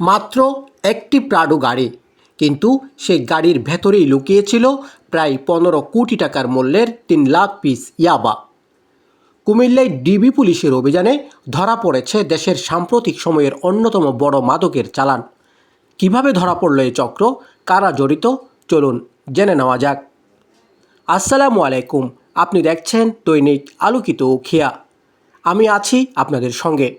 মাত্র একটি প্রাডো গাড়ি, কিন্তু সেই গাড়ির ভেতরেই লুকিয়েছিল প্রায় 15 কোটি টাকার মূল্যের 3 লাখ পিস ইয়াবা। কুমিল্লায় ডিবি পুলিশের অভিযানে ধরা পড়েছে দেশের সাম্প্রতিক সময়ের অন্যতম বড় মাদকের চালান। কিভাবে ধরা পড়ল এই চক্র, কারা জড়িত, চলুন জেনে নেওয়া যাক। আসসালামু আলাইকুম, আপনি দেখছেন দৈনিক আলোকিত উখিয়া। আমি আছি আপনাদের সঙ্গে।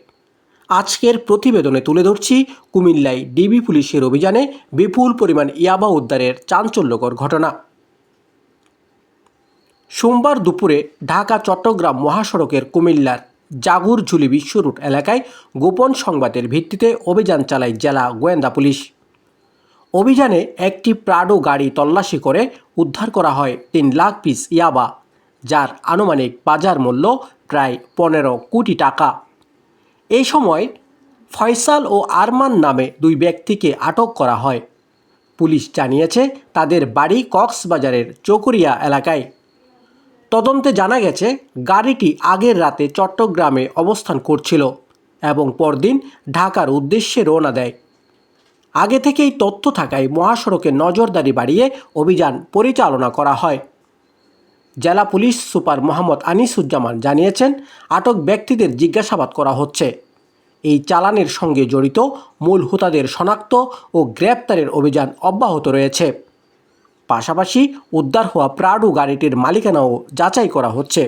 আজকের প্রতিবেদনে তুলে ধরছি কুমিল্লায় ডিবি পুলিশের অভিযানে বিপুল পরিমাণ ইয়াবা উদ্ধারের চাঞ্চল্যকর ঘটনা। সোমবার দুপুরে ঢাকা চট্টগ্রাম মহাসড়কের কুমিল্লার জাগুরঝুলি বিশ্ব রুট এলাকায় গোপন সংবাদের ভিত্তিতে অভিযান চালায় জেলা গোয়েন্দা পুলিশ। অভিযানে একটি প্রাডো গাড়ি তল্লাশি করে উদ্ধার করা হয় 3 লাখ পিস ইয়াবা, যার আনুমানিক বাজার মূল্য প্রায় 15 কোটি টাকা। এই সময় ফয়সাল ও আরমান নামে 2 ব্যক্তিকে আটক করা হয়। পুলিশ জানিয়েছে তাদের বাড়ি কক্সবাজারের চকরিয়া এলাকায়। তদন্তে জানা গেছে গাড়িটি আগের রাতে চট্টগ্রামে অবস্থান করছিল এবং পরদিন ঢাকার উদ্দেশ্যে রওনা দেয়। আগে থেকেই তথ্য থাকায় মহাসড়কে নজরদারি বাড়িয়ে অভিযান পরিচালনা করা হয়। জেলা পুলিশ সুপার মোহাম্মদ আনিসুজ্জামান জানিয়েছেন, আটক ব্যক্তিদের জিজ্ঞাসাবাদ করা হচ্ছে। এই চালানের সঙ্গে জড়িত মূল হোতাদের শনাক্ত ও গ্রেপ্তারের অভিযান অব্যাহত রয়েছে। পাশাপাশি উদ্ধার হওয়া প্রাডো গাড়িটির মালিকানাও যাচাই করা হচ্ছে।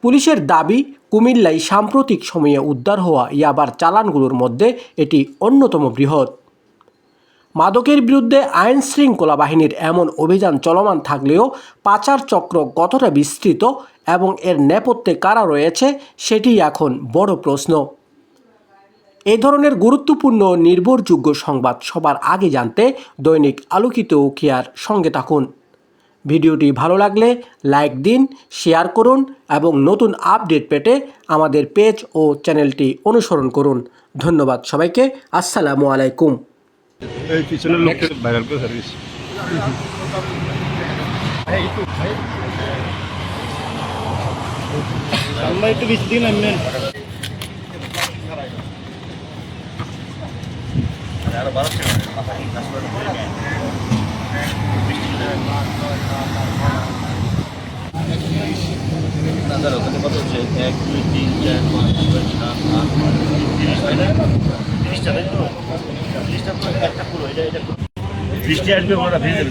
পুলিশের দাবি, কুমিল্লায় সাম্প্রতিক সময়ে উদ্ধার হওয়া ইয়াবার চালানগুলোর মধ্যে এটি অন্যতম বৃহৎ। মাদকের বিরুদ্ধে আইন শৃঙ্খলা বাহিনীর এমন অভিযান চলমান থাকলেও পাচার চক্র কতটা বিস্তৃত এবং এর নেপথ্যে কারা রয়েছে সেটি এখন বড় প্রশ্ন। এই ধরনের গুরুত্বপূর্ণ নির্ভরযোগ্য সংবাদ সবার আগে জানতে দৈনিক আলোকিত উখিয়ার সঙ্গে থাকুন। ভিডিওটি ভালো লাগলে লাইক দিন, শেয়ার করুন এবং নতুন আপডেট পেতে আমাদের পেজ ও চ্যানেলটি অনুসরণ করুন। ধন্যবাদ সবাইকে। আসসালামু আলাইকুম। এই পিছনের লোককে ভাইরাল করে সার্ভিস আমরা একটু বেশি দিন আনবেন। ওখানে কত হচ্ছে 1 2 3 4 5 6 7 8 30টা তাই তো 30টা একটা পুরো এটা বৃষ্টি আসবে ওরা ভেজে দেবে।